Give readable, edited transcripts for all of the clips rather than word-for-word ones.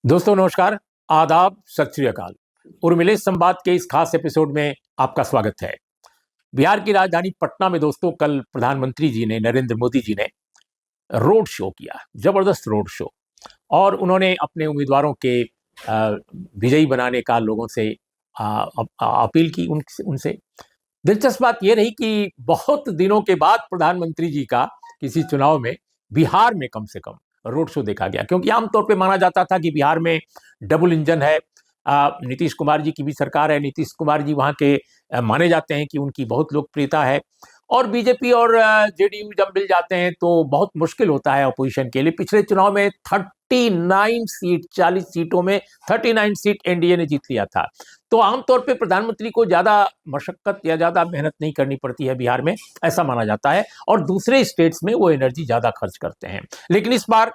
दोस्तों नमस्कार, आदाब, सत श्री अकाल। उर्मिलेश संवाद के इस खास एपिसोड में आपका स्वागत है। बिहार की राजधानी पटना में दोस्तों कल प्रधानमंत्री जी ने, नरेंद्र मोदी जी ने रोड शो किया, जबरदस्त रोड शो। और उन्होंने अपने उम्मीदवारों के विजयी बनाने का लोगों से अपील की उनसे। दिलचस्प बात यह रही कि बहुत दिनों के बाद प्रधानमंत्री जी का किसी चुनाव में बिहार में कम से कम रोड शो देखा गया, क्योंकि आमतौर पे माना जाता था कि बिहार में डबल इंजन है। नीतीश कुमार जी की भी सरकार है, नीतीश कुमार जी वहाँ के माने जाते हैं कि उनकी बहुत लोकप्रियता है। और बीजेपी और जेडीयू जब मिल जाते हैं तो बहुत मुश्किल होता है अपोजिशन के लिए। पिछले चुनाव में 39 सीट, 40 सीटों में 39 सीट एनडीए ने जीत लिया था। तो आमतौर पे प्रधानमंत्री को ज्यादा मशक्कत या ज्यादा मेहनत नहीं करनी पड़ती है बिहार में, ऐसा माना जाता है। और दूसरे स्टेट्स में वो एनर्जी ज्यादा खर्च करते हैं। लेकिन इस बार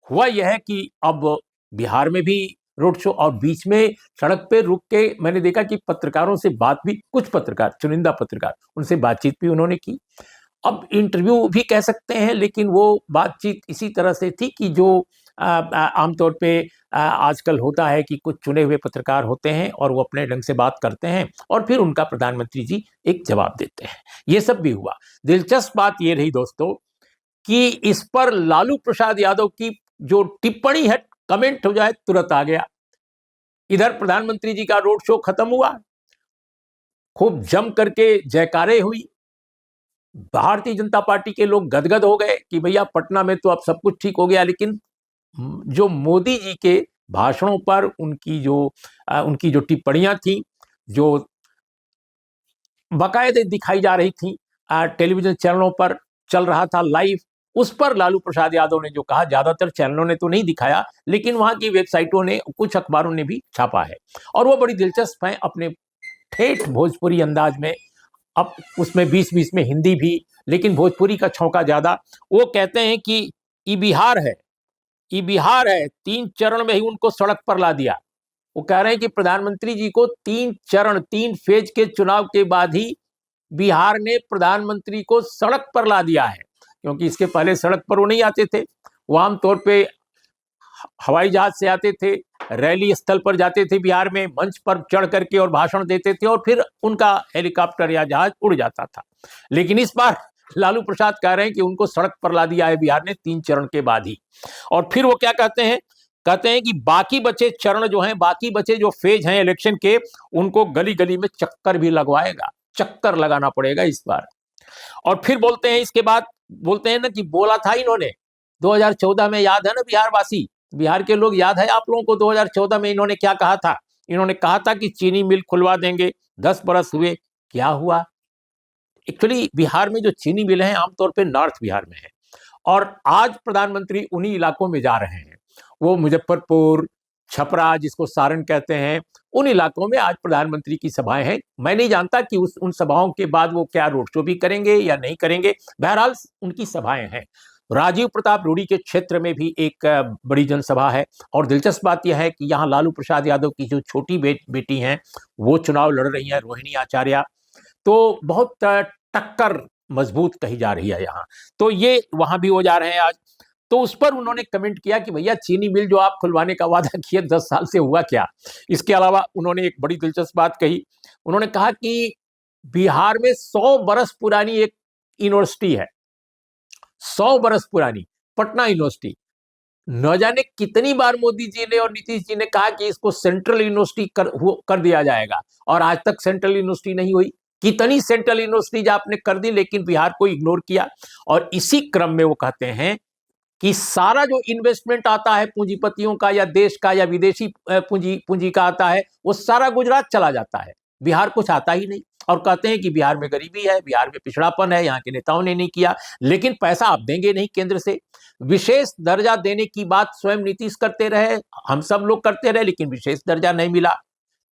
हुआ यह है कि अब बिहार में भी रोड शो, और बीच में सड़क पे रुक के मैंने देखा कि पत्रकारों से बात भी, कुछ पत्रकार, चुनिंदा पत्रकार, उनसे बातचीत भी उन्होंने की। अब इंटरव्यू भी कह सकते हैं, लेकिन वो बातचीत इसी तरह से थी कि जो आमतौर पे आजकल होता है कि कुछ चुने हुए पत्रकार होते हैं और वो अपने ढंग से बात करते हैं और फिर उनका प्रधानमंत्री जी एक जवाब देते हैं। ये सब भी हुआ। दिलचस्प बात ये रही दोस्तों कि इस पर लालू प्रसाद यादव की जो टिप्पणी है, कमेंट हो जाए, तुरंत आ गया। इधर प्रधानमंत्री जी का रोड शो खत्म हुआ, खूब जम करके जयकारे हुई, भारतीय जनता पार्टी के लोग गदगद हो गए कि भैया पटना में तो अब सब कुछ ठीक हो गया। लेकिन जो मोदी जी के भाषणों पर उनकी जो टिप्पणियां थी, जो बाकायदे दिखाई जा रही थी, टेलीविजन चैनलों पर चल रहा था लाइव, उस पर लालू प्रसाद यादव ने जो कहा, ज्यादातर चैनलों ने तो नहीं दिखाया, लेकिन वहां की वेबसाइटों ने, कुछ अखबारों ने भी छापा है। और वो बड़ी दिलचस्प है अपने ठेठ भोजपुरी अंदाज में। अब उसमें बीच बीच में हिंदी भी, लेकिन भोजपुरी का छौंका ज्यादा। वो कहते हैं कि ई बिहार है, ई बिहार है, 3 चरण में ही उनको सड़क पर ला दिया। वो कह रहे हैं कि प्रधानमंत्री जी को 3 चरण, 3 फेज के चुनाव के बाद ही बिहार ने प्रधानमंत्री को सड़क पर ला दिया है, क्योंकि इसके पहले सड़क पर वो नहीं आते थे। वो आमतौर पे हवाई जहाज से आते थे, रैली स्थल पर जाते थे बिहार में, मंच पर चढ़ करके और भाषण देते थे, और फिर उनका हेलीकॉप्टर या जहाज उड़ जाता था। लेकिन इस बार लालू प्रसाद कह रहे हैं कि उनको सड़क पर ला दिया है बिहार ने 3 चरण के बाद ही। और फिर वो क्या कहते हैं, कहते हैं कि बाकी बचे चरण जो हैं, बाकी बचे जो फेज हैं इलेक्शन के, उनको गली गली में चक्कर भी लगवाएगा, चक्कर लगाना पड़ेगा इस बार। और फिर बोलते हैं, इसके बाद बोलते हैं ना कि बोला था इन्होंने 2014 में, याद है ना बिहार वासी, बिहार के लोग, याद है आप लोगों को 2014 में इन्होंने क्या कहा था? इन्होंने कहा था कि चीनी मिल खुलवा देंगे। 10 बरस हुए, क्या हुआ? एक्चुअली बिहार में जो चीनी मिल है आमतौर पे नॉर्थ बिहार में है, और आज प्रधानमंत्री उन्हीं इलाकों में जा रहे हैं। वो मुजफ्फरपुर, छपरा, जिसको सारण कहते हैं, उन इलाकों में आज प्रधानमंत्री की सभाएं हैं। मैं नहीं जानता कि उन सभाओं के बाद वो क्या रोड शो भी करेंगे या नहीं करेंगे। बहरहाल उनकी सभाएं हैं। राजीव प्रताप रूडी के क्षेत्र में भी एक बड़ी जनसभा है। और दिलचस्प बात यह है कि यहाँ लालू प्रसाद यादव की जो छोटी बेटी हैं, वो चुनाव लड़ रही हैं, रोहिणी आचार्य। तो बहुत टक्कर मजबूत कही जा रही है यहाँ। तो ये वहां भी हो जा रहे हैं आज। तो उस पर उन्होंने कमेंट किया कि भैया चीनी मिल जो आप खुलवाने का वादा किए, 10 साल से हुआ क्या? इसके अलावा उन्होंने एक बड़ी दिलचस्प बात कही। उन्होंने कहा कि बिहार में 100 बरस पुरानी एक यूनिवर्सिटी है, 100 बरस पुरानी, पटना यूनिवर्सिटी। न जाने कितनी बार मोदी जी ने और नीतीश जी ने कहा कि इसको सेंट्रल यूनिवर्सिटी कर दिया जाएगा, और आज तक सेंट्रल यूनिवर्सिटी नहीं हुई। कितनी सेंट्रल यूनिवर्सिटीज आपने कर दी, लेकिन बिहार को इग्नोर किया। और इसी क्रम में वो कहते हैं कि सारा जो इन्वेस्टमेंट आता है पूंजीपतियों का, या देश का, या विदेशी पूंजी पूंजी का आता है, वो सारा गुजरात चला जाता है, बिहार कुछ आता ही नहीं। और कहते हैं कि बिहार में गरीबी है, बिहार में पिछड़ापन है, यहाँ के नेताओं ने नहीं किया। लेकिन पैसा आप देंगे नहीं केंद्र से। विशेष दर्जा देने की बात स्वयं नीतीश करते रहे, हम सब लोग करते रहे, लेकिन विशेष दर्जा नहीं मिला।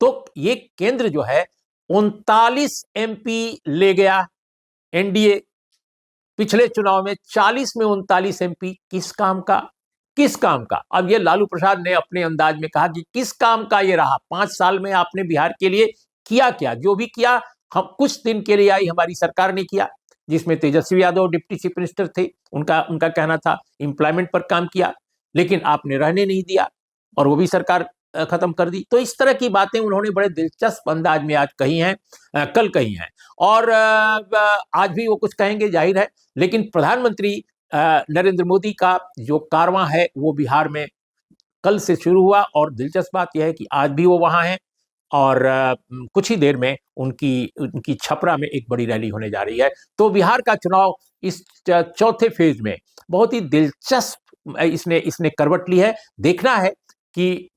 तो ये केंद्र जो है 39 एमपी ले गया एनडीए। पिछले चुनाव में 40 में 39 एमपी, किस काम का? किस काम का? अब ये लालू प्रसाद ने अपने अंदाज में कहा कि किस काम का ये रहा, 5 साल में आपने बिहार के लिए किया क्या? जो भी किया, हम कुछ दिन के लिए आई हमारी सरकार ने किया, जिसमें Tejashwi Yadav deputy chief minister थे। उनका उनका कहना था एम्प्लॉयमेंट पर काम किया, लेकिन आपने रहने नहीं दिया। और वो भी सरकार खत्म कर दी। तो इस तरह की बातें उन्होंने बड़े दिलचस्प अंदाज में आज कही हैं, कल कही हैं, और आज भी वो कुछ कहेंगे जाहिर है। लेकिन प्रधानमंत्री नरेंद्र मोदी का जो कारवां है वो बिहार में कल से शुरू हुआ, और दिलचस्प बात यह है कि आज भी वो वहां हैं, और कुछ ही देर में उनकी उनकी छपरा में एक बड़ी रैली होने जा रही है। तो बिहार का चुनाव इस चौथे फेज में बहुत ही दिलचस्प इसने इसने करवट ली है। देखना है कि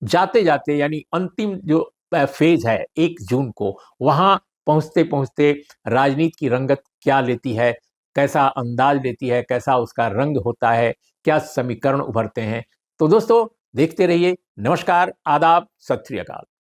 जाते जाते, यानी अंतिम जो फेज है 1 जून को, वहां पहुंचते पहुंचते राजनीति की रंगत क्या लेती है, कैसा अंदाज लेती है, कैसा उसका रंग होता है, क्या समीकरण उभरते हैं। तो दोस्तों देखते रहिए। नमस्कार, आदाब, सत श्री अकाल।